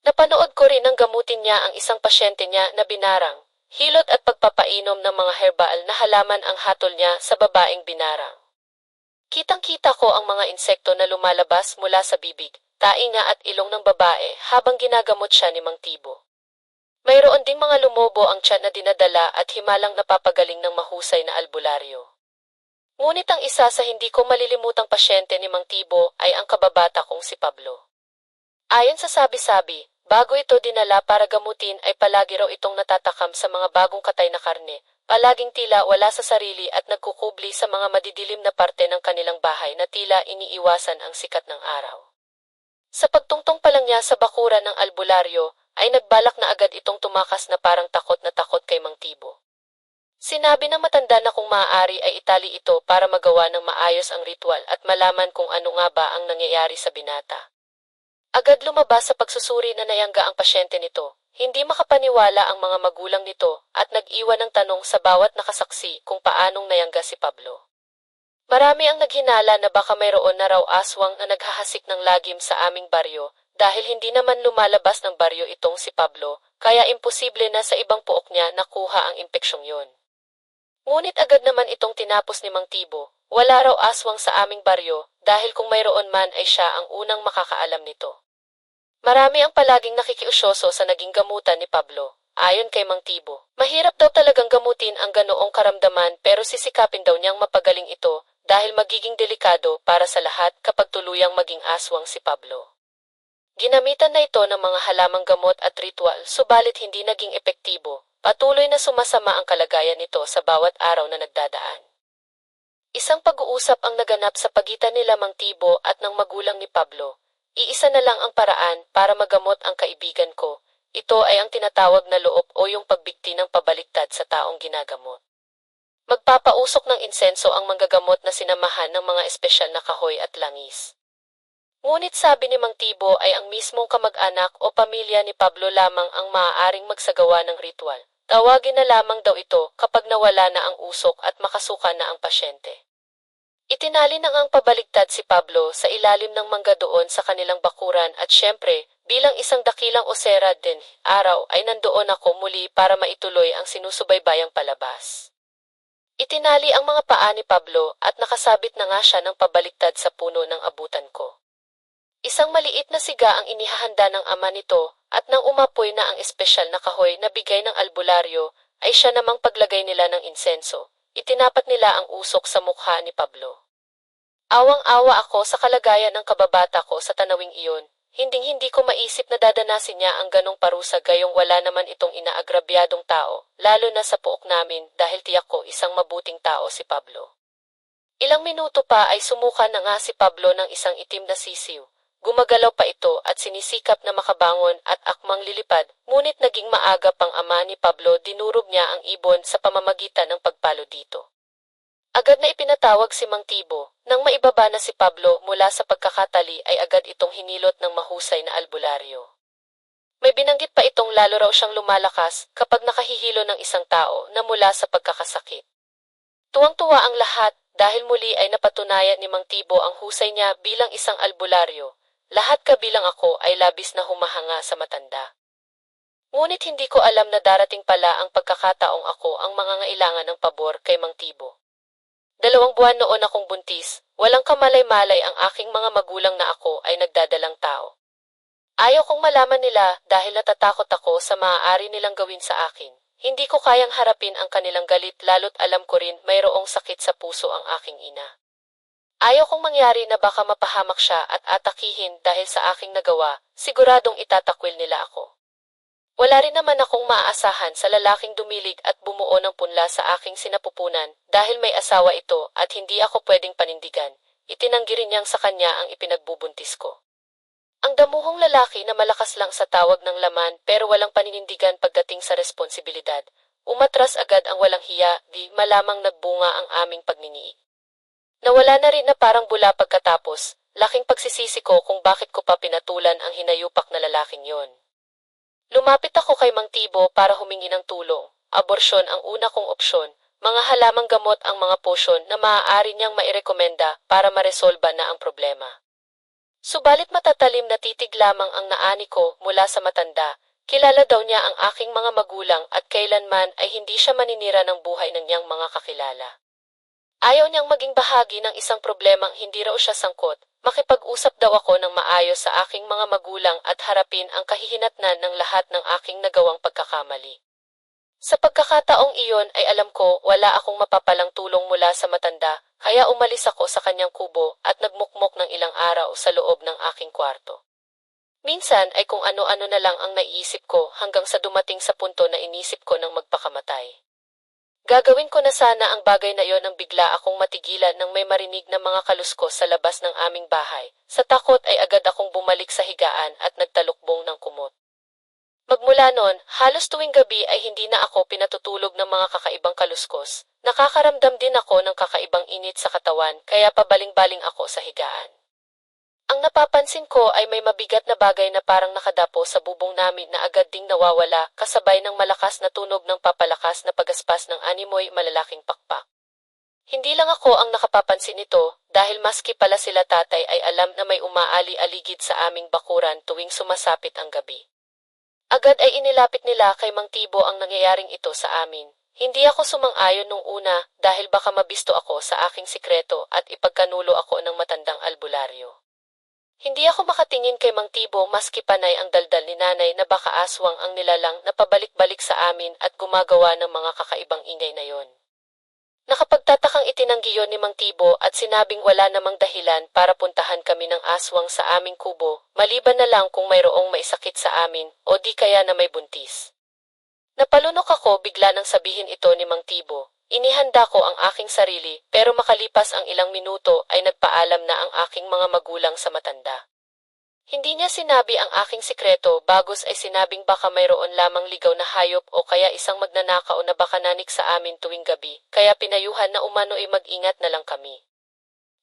Napanood ko rin ang gamutin niya ang isang pasyente niya na binarang, hilot at pagpapainom ng mga herbal na halaman ang hatol niya sa babaeng binarang. Kitang-kita ko ang mga insekto na lumalabas mula sa bibig, tainga at ilong ng babae habang ginagamot siya ni Mang Tibo. Mayroon ding mga lumobo ang tiyan na dinadala at himalang napapagaling ng mahusay na albularyo. Ngunit ang isa sa hindi ko malilimutang pasyente ni Mang Tibo ay ang kababata kong si Pablo. Ayon sa sabi-sabi, bago ito dinala para gamutin ay palagi raw itong natatakam sa mga bagong katay na karne, palaging tila wala sa sarili at nagkukubli sa mga madidilim na parte ng kanilang bahay na tila iniiwasan ang sikat ng araw. Sa pagtungtong pa lang niya sa bakuran ng albularyo, ay nagbalak na agad itong tumakas na parang takot na takot kay Mang Tibo. Sinabi ng matanda na kung maaari ay itali ito para magawa ng maayos ang ritual at malaman kung ano nga ba ang nangyayari sa binata. Agad lumabas sa pagsusuri na nayangga ang pasyente nito, hindi makapaniwala ang mga magulang nito at nag-iwan ng tanong sa bawat nakasaksi kung paanong nayangga si Pablo. Marami ang naghinala na baka mayroon na raw aswang na naghahasik ng lagim sa aming baryo dahil hindi naman lumalabas ng baryo itong si Pablo, kaya imposible na sa ibang puok niya nakuha ang impeksyong yon. Ngunit agad naman itong tinapos ni Mang Tibo, wala raw aswang sa aming baryo dahil kung mayroon man ay siya ang unang makakaalam nito. Marami ang palaging nakikiusyoso sa naging gamutan ni Pablo. Ayon kay Mang Tibo, mahirap daw talagang gamutin ang ganoong karamdaman pero sisikapin daw niyang mapagaling ito dahil magiging delikado para sa lahat kapag tuluyang maging aswang si Pablo. Ginamitan na ito ng mga halamang gamot at ritual subalit hindi naging epektibo. Patuloy na sumasama ang kalagayan nito sa bawat araw na nagdadaan. Isang pag-uusap ang naganap sa pagitan nila Mang Tibo at ng magulang ni Pablo. Iisa na lang ang paraan para magamot ang kaibigan ko. Ito ay ang tinatawag na loob o yung pagbikti ng pabaliktad sa taong ginagamot. Magpapausok ng insenso ang manggagamot na sinamahan ng mga espesyal na kahoy at langis. Ngunit sabi ni Mang Tibo ay ang mismong kamag-anak o pamilya ni Pablo lamang ang maaaring magsagawa ng ritual. Tawagin na lamang daw ito kapag nawala na ang usok at makasuka na ang pasyente. Itinali na ngang pabaligtad si Pablo sa ilalim ng mangga doon sa kanilang bakuran at syempre, bilang isang dakilang osera din, araw ay nandoon ako muli para maituloy ang sinusubaybayang palabas. Itinali ang mga paa ni Pablo at nakasabit na nga siya ng pabaligtad sa puno ng abutan ko. Isang maliit na siga ang inihahanda ng ama nito at nang umapoy na ang espesyal na kahoy na bigay ng albularyo ay siya namang paglagay nila ng insenso. Itinapat nila ang usok sa mukha ni Pablo. Awang-awa ako sa kalagayan ng kababata ko sa tanawing iyon. Hinding-hindi ko maisip na dadanasin niya ang ganong parusa gayong wala naman itong inaagrabyadong tao, lalo na sa puok namin dahil tiyak ko isang mabuting tao si Pablo. Ilang minuto pa ay sumuka na nga si Pablo ng isang itim na sisiw. Gumagalaw pa ito at sinisikap na makabangon at akmang lilipad, ngunit naging maagap ang ama ni Pablo, dinurog niya ang ibon sa pamamagitan ng pagpalo dito. Agad na ipinatawag si Mang Tibo, nang maibaba na si Pablo mula sa pagkakatali ay agad itong hinilot ng mahusay na albularyo. May binanggit pa itong lalo raw siyang lumalakas kapag nakahihilo ng isang tao na mula sa pagkakasakit. Tuwang-tuwa ang lahat dahil muli ay napatunayan ni Mang Tibo ang husay niya bilang isang albularyo. Lahat kabilang ako ay labis na humahanga sa matanda. Ngunit hindi ko alam na darating pala ang pagkakataong ako ang mangangailangan ng pabor kay Mang Tibo. 2 buwan noon akong buntis, walang kamalay-malay ang aking mga magulang na ako ay nagdadalang tao. Ayaw kong malaman nila dahil natatakot ako sa maaari nilang gawin sa akin. Hindi ko kayang harapin ang kanilang galit lalo't alam ko rin mayroong sakit sa puso ang aking ina. Ayaw kong mangyari na baka mapahamak siya at atakihin dahil sa aking nagawa, siguradong itatakwil nila ako. Wala rin naman akong maaasahan sa lalaking dumilig at bumuo ng punla sa aking sinapupunan dahil may asawa ito at hindi ako pwedeng panindigan. Itinanggi rin niyang sa kanya ang ipinagbubuntis ko. Ang damuhong lalaki na malakas lang sa tawag ng laman pero walang paninindigan pagdating sa responsibilidad. Umatras agad ang walang hiya, di malamang nagbunga ang aming pagniniig. Nawala na rin na parang bula pagkatapos, laking pagsisisi ko kung bakit ko pa pinatulan ang hinayupak na lalaking yon. Lumapit ako kay Mang Tibo para humingi ng tulong. Aborsyon ang una kong opsyon, mga halamang gamot ang mga potion na maaari niyang mairekomenda para maresolba na ang problema. Subalit matatalim na titig lamang ang naani ko mula sa matanda. Kilala daw niya ang aking mga magulang at kailanman ay hindi siya maninira ng buhay ng niyang mga kakilala. Ayaw niyang maging bahagi ng isang problemang hindi raw siya sangkot. Makipag-usap daw ako ng maayos sa aking mga magulang at harapin ang kahihinatnan ng lahat ng aking nagawang pagkakamali. Sa pagkakataong iyon ay alam ko wala akong mapapalang tulong mula sa matanda, kaya umalis ako sa kanyang kubo at nagmukmok ng ilang araw sa loob ng aking kwarto. Minsan ay kung ano-ano na lang ang naiisip ko hanggang sa dumating sa punto na inisip ko ng magpakamatay. Gagawin ko na sana ang bagay na iyon nang bigla akong matigilan nang may marinig na mga kaluskos sa labas ng aming bahay. Sa takot ay agad akong bumalik sa higaan at nagtalukbong ng kumot. Magmula noon, halos tuwing gabi ay hindi na ako pinatutulog ng mga kakaibang kaluskos. Nakakaramdam din ako ng kakaibang init sa katawan kaya pabaling-baling ako sa higaan. Ang napapansin ko ay may mabigat na bagay na parang nakadapo sa bubong namin na agad ding nawawala kasabay ng malakas na tunog ng papalakas na pagaspas ng animoy malalaking pakpak. Hindi lang ako ang nakapapansin nito dahil maski pala sila tatay ay alam na may umaali-aligid sa aming bakuran tuwing sumasapit ang gabi. Agad ay inilapit nila kay Mang Tibo ang nangyayaring ito sa amin. Hindi ako sumang-ayon nung una dahil baka mabisto ako sa aking sikreto at ipagkanulo ako ng matandang albularyo. Hindi ako makatingin kay Mang Tibo maski panay ang daldal ni nanay na baka aswang ang nilalang na pabalik-balik sa amin at gumagawa ng mga kakaibang ingay na yon. Nakapagtatakang itinanggi yon ni Mang Tibo at sinabing wala namang dahilan para puntahan kami ng aswang sa aming kubo, maliban na lang kung mayroong maisakit sa amin o di kaya na may buntis. Napalunok ako bigla nang sabihin ito ni Mang Tibo. Inihanda ko ang aking sarili pero makalipas ang ilang minuto ay nagpaalam na ang aking mga magulang sa matanda. Hindi niya sinabi ang aking sikreto bagos ay sinabing baka mayroon lamang ligaw na hayop o kaya isang magnanakaw na baka nanik sa amin tuwing gabi, kaya pinayuhan na umano ay mag-ingat na lang kami.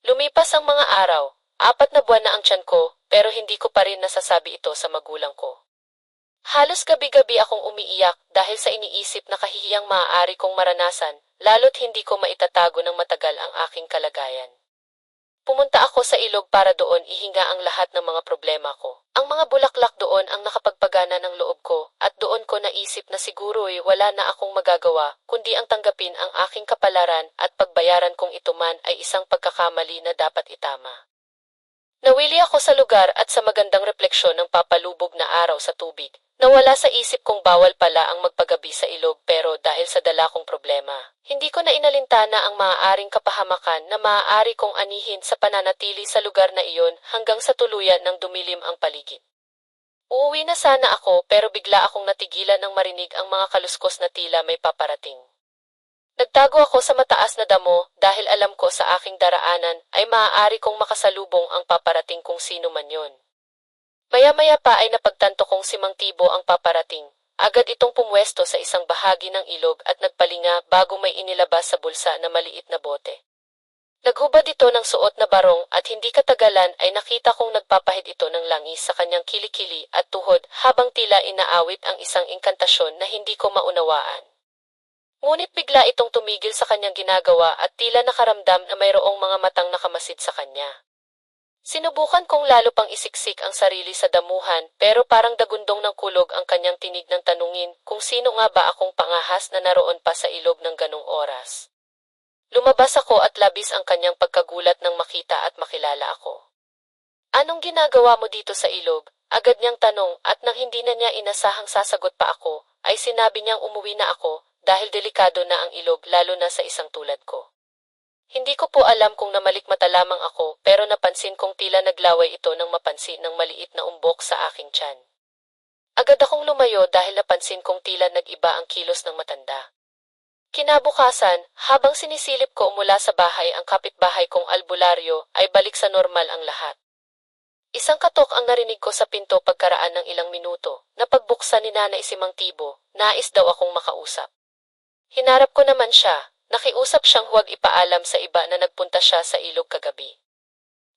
Lumipas ang mga araw, 4 na buwan na ang tiyan ko, pero hindi ko pa rin nasasabi ito sa magulang ko. Halos gabi-gabi akong umiiyak dahil sa iniisip na kahihiyang maaari kong maranasan, lalo't hindi ko maitatago ng matagal ang aking kalagayan. Pumunta ako sa ilog para doon ihinga ang lahat ng mga problema ko. Ang mga bulaklak doon ang nakapagpagana ng loob ko at doon ko naisip na siguro'y wala na akong magagawa kundi ang tanggapin ang aking kapalaran at pagbayaran kung ito man ay isang pagkakamali na dapat itama. Nawili ako sa lugar at sa magandang refleksyon ng papalubog na araw sa tubig. Nawala sa isip kong bawal pala ang magpagabi sa ilog pero dahil sa dala kong problema, hindi ko na inalintana ang maaaring kapahamakan na maaari kong anihin sa pananatili sa lugar na iyon hanggang sa tuluyan ng dumilim ang paligid. Uuwi na sana ako pero bigla akong natigilan ng marinig ang mga kaluskos na tila may paparating. Nagtago ako sa mataas na damo dahil alam ko sa aking daraanan ay maaari kong makasalubong ang paparating kung sino man yon. Maya-maya pa ay napagtanto kong si Mang Tibo ang paparating. Agad itong pumwesto sa isang bahagi ng ilog at nagpalinga bago may inilabas sa bulsa na maliit na bote. Naghubad ito ng suot na barong at hindi katagalan ay nakita kong nagpapahid ito ng langis sa kanyang kilikili at tuhod habang tila inaawit ang isang inkantasyon na hindi ko maunawaan. Ngunit bigla itong tumigil sa kanyang ginagawa at tila nakaramdam na mayroong mga matang nakamasid sa kanya. Sinubukan kong lalo pang isiksik ang sarili sa damuhan pero parang dagundong ng kulog ang kanyang tinig ng tanungin kung sino nga ba akong pangahas na naroon pa sa ilog ng ganong oras. Lumabas ako at labis ang kanyang pagkagulat nang makita at makilala ako. Anong ginagawa mo dito sa ilog? Agad niyang tanong at nang hindi na niya inasahang sasagot pa ako, ay sinabi niyang umuwi na ako dahil delikado na ang ilog lalo na sa isang tulad ko. Hindi ko po alam kung namalikmata lamang ako pero napansin kong tila naglaway ito ng mapansin ng maliit na umbok sa aking tiyan. Agad akong lumayo dahil napansin kong tila nag-iba ang kilos ng matanda. Kinabukasan, habang sinisilip ko mula sa bahay ang kapitbahay kong albularyo, ay balik sa normal ang lahat. Isang katok ang narinig ko sa pinto pagkaraan ng ilang minuto, na pagbuksan ni Nanay Simang Tibo, nais daw akong makausap. Hinarap ko naman siya, nakiusap siyang huwag ipaalam sa iba na nagpunta siya sa ilog kagabi.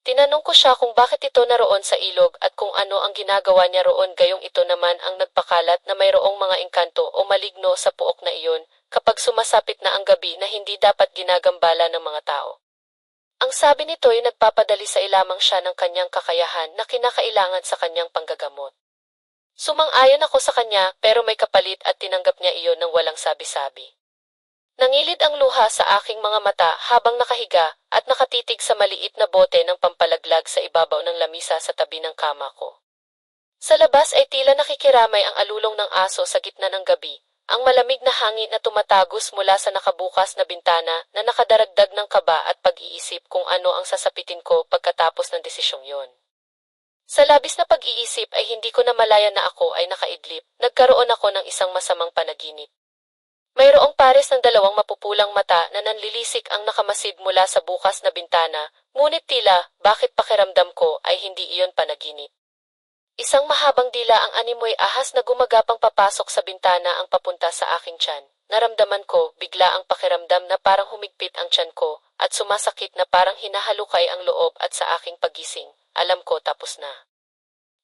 Tinanong ko siya kung bakit ito naroon sa ilog at kung ano ang ginagawa niya roon gayong ito naman ang nagpakalat na mayroong mga engkanto o maligno sa puok na iyon kapag sumasapit na ang gabi na hindi dapat ginagambala ng mga tao. Ang sabi nito ay nagpapadali sa ilamang siya ng kanyang kakayahan na kinakailangan sa kanyang panggagamot. Sumang-ayon ako sa kanya pero may kapalit at tinanggap niya iyon ng walang sabi-sabi. Nangilid ang luha sa aking mga mata habang nakahiga at nakatitig sa maliit na bote ng pampalaglag sa ibabaw ng lamisa sa tabi ng kama ko. Sa labas ay tila nakikiramay ang alulong ng aso sa gitna ng gabi, ang malamig na hangin na tumatagos mula sa nakabukas na bintana na nakadaragdag ng kaba at pag-iisip kung ano ang sasapitin ko pagkatapos ng desisyong yon. Sa labis na pag-iisip ay hindi ko namalaya na ako ay nakaidlip, nagkaroon ako ng isang masamang panaginip. Mayroong pares ng dalawang mapupulang mata na nanlilisik ang nakamasid mula sa bukas na bintana, ngunit tila, bakit pakiramdam ko ay hindi iyon panaginip. Isang mahabang dila ang animoy ahas na gumagapang papasok sa bintana ang papunta sa aking tiyan. Naramdaman ko, bigla ang pakiramdam na parang humigpit ang tiyan ko, at sumasakit na parang hinahalukay ang loob at sa aking pagising. Alam ko tapos na.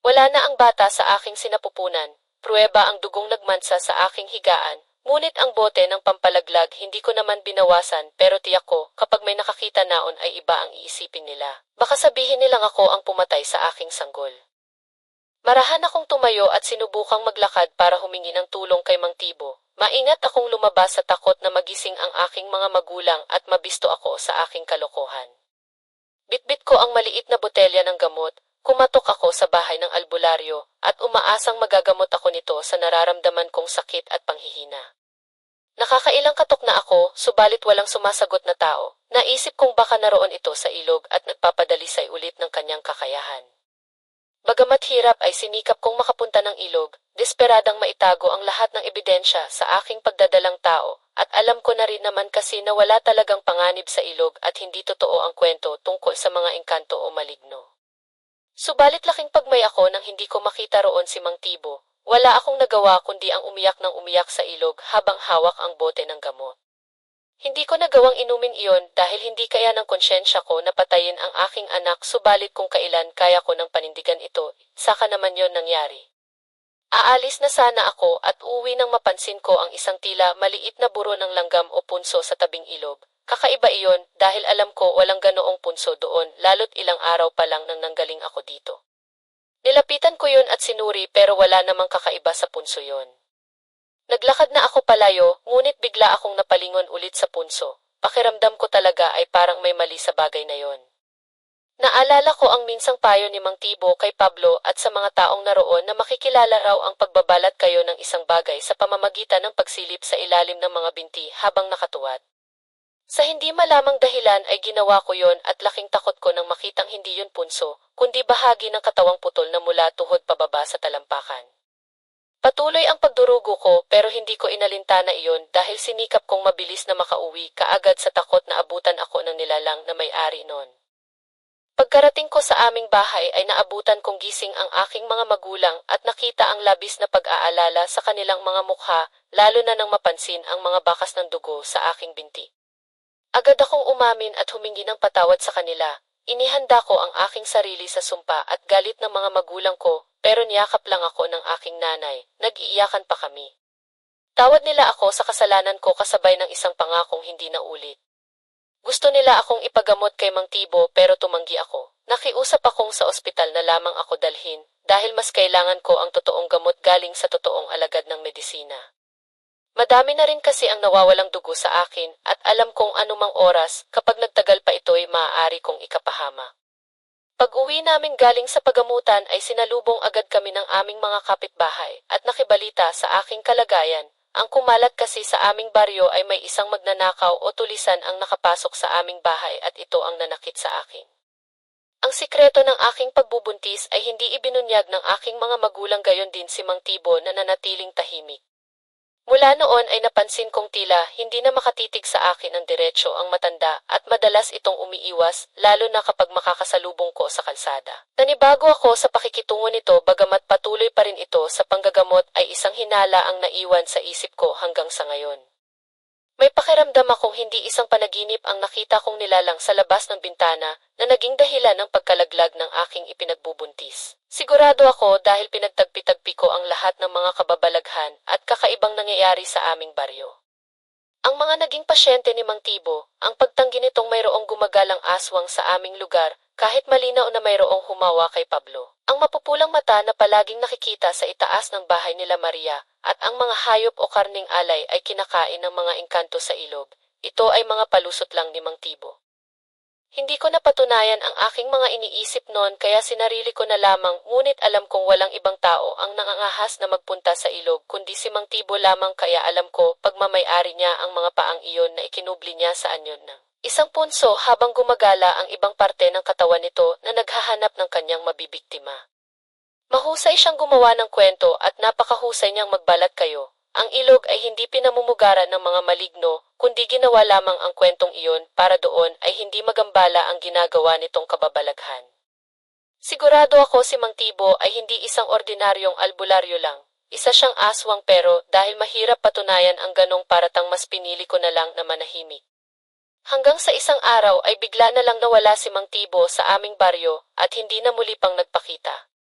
Wala na ang bata sa aking sinapupunan, pruweba ang dugong nagmansa sa aking higaan, ngunit ang bote ng pampalaglag hindi ko naman binawasan pero tiyak ko kapag may nakakita naon ay iba ang iisipin nila. Baka sabihin nilang ako ang pumatay sa aking sanggol. Marahan akong tumayo at sinubukang maglakad para humingi ng tulong kay Mang Tibo. Maingat akong lumabas sa takot na magising ang aking mga magulang at mabisto ako sa aking kalokohan. Bitbit ko ang maliit na botelya ng gamot, kumatok ako sa bahay ng albularyo at umaasang magagamot ako nito sa nararamdaman kong sakit at panghihina. Nakakailang katok na ako, subalit walang sumasagot na tao. Naisip kong baka naroon ito sa ilog at nagpapadalisay ulit ng kanyang kakayahan. Bagamat hirap ay sinikap kong makapunta ng ilog, desperadang maitago ang lahat ng ebidensya sa aking pagdadalang tao, at alam ko na rin naman kasi na wala talagang panganib sa ilog at hindi totoo ang kwento tungkol sa mga engkanto o maligno. Subalit laking pagmay ako nang hindi ko makita roon si Mang Tibo. Wala akong nagawa kundi ang umiyak ng umiyak sa ilog habang hawak ang bote ng gamot. Hindi ko nagawang inumin iyon dahil hindi kaya ng konsyensya ko na patayin ang aking anak subalit kung kailan kaya ko ng panindigan ito, saka naman yon nangyari. Aalis na sana ako at uwi nang mapansin ko ang isang tila maliit na buro ng langgam o punso sa tabing ilog. Kakaiba iyon dahil alam ko walang ganoong punso doon lalo't ilang araw pa lang nang nanggaling ako dito. Nilapitan ko yun at sinuri pero wala namang kakaiba sa punso yon. Naglakad na ako palayo, ngunit bigla akong napalingon ulit sa punso. Pakiramdam ko talaga ay parang may mali sa bagay na yon. Naalala ko ang minsang payo ni Mang Tibo kay Pablo at sa mga taong naroon na makikilala raw ang pagbabalat kayo ng isang bagay sa pamamagitan ng pagsilip sa ilalim ng mga binti habang nakatuwad. Sa hindi malamang dahilan ay ginawa ko yon at laking takot ko nang makitang hindi yun punso, kundi bahagi ng katawang putol na mula tuhod pababa sa talampakan. Patuloy ang pagdurugo ko pero hindi ko inalintana iyon dahil sinikap kong mabilis na makauwi kaagad sa takot na abutan ako ng nilalang na may-ari noon. Pagkarating ko sa aming bahay ay naabutan kong gising ang aking mga magulang at nakita ang labis na pag-aalala sa kanilang mga mukha, lalo na nang mapansin ang mga bakas ng dugo sa aking binti. Agad akong umamin at humingi ng patawad sa kanila. Inihanda ko ang aking sarili sa sumpa at galit ng mga magulang ko, pero niyakap lang ako ng aking nanay, nag-iiyakan pa kami. Tawad nila ako sa kasalanan ko kasabay ng isang pangakong hindi na ulit. Gusto nila akong ipagamot kay Mang Tibo pero tumanggi ako. Nakiusap akong sa ospital na lamang ako dalhin, dahil mas kailangan ko ang totoong gamot galing sa totoong alagad ng medisina. Madami na rin kasi ang nawawalang dugo sa akin at alam kong anumang oras kapag nagtagal pa ito'y maaari kong ikapahama. Pag-uwi namin galing sa pagamutan ay sinalubong agad kami ng aming mga kapitbahay at nakibalita sa aking kalagayan. Ang kumalat kasi sa aming baryo ay may isang magnanakaw o tulisan ang nakapasok sa aming bahay at ito ang nanakit sa akin. Ang sikreto ng aking pagbubuntis ay hindi ibinunyag ng aking mga magulang, gayon din si Mang Tibo na nanatiling tahimik. Mula noon ay napansin kong tila hindi na makatitig sa akin ang diretsyo ang matanda at madalas itong umiiwas lalo na kapag makakasalubong ko sa kalsada. Nanibago ako sa pakikitungo nito, bagamat patuloy pa rin ito sa panggagamot ay isang hinala ang naiwan sa isip ko hanggang sa ngayon. May pakiramdam akong hindi isang panaginip ang nakita kong nilalang sa labas ng bintana na naging dahilan ng pagkalaglag ng aking ipinagbubuntis. Sigurado ako dahil pinagtagpi-tagpi ko ang lahat ng mga kababalaghan at kakaibang nangyayari sa aming baryo. Ang mga naging pasyente ni Mang Tibo, ang pagtanggi nitong mayroong gumagalang aswang sa aming lugar, kahit malinaw na mayroong humawa kay Pablo. Ang mapupulang mata na palaging nakikita sa itaas ng bahay nila Maria, at ang mga hayop o karning alay ay kinakain ng mga engkanto sa ilog. Ito ay mga palusot lang ni Mang Tibo. Hindi ko napatunayan ang aking mga iniisip noon kaya sinarili ko na lamang, ngunit alam kong walang ibang tao ang nangangahas na magpunta sa ilog kundi si Mang Tibo lamang, kaya alam ko pagmamay-ari niya ang mga paang iyon na ikinubli niya sa anyon ng isang punso habang gumagala ang ibang parte ng katawan nito na naghahanap ng kanyang mabibiktima. Mahusay siyang gumawa ng kwento at napakahusay niyang magbalat kayo. Ang ilog ay hindi pinamumugaran ng mga maligno, kundi ginawa lamang ang kwentong iyon para doon ay hindi magambala ang ginagawa nitong kababalaghan. Sigurado ako si Mang Tibo ay hindi isang ordinaryong albularyo lang. Isa siyang aswang, pero dahil mahirap patunayan ang ganong paratang mas pinili ko na lang na manahimik. Hanggang sa isang araw ay bigla na lang nawala si Mang Tibo sa aming baryo at hindi na muli pang nagpakita.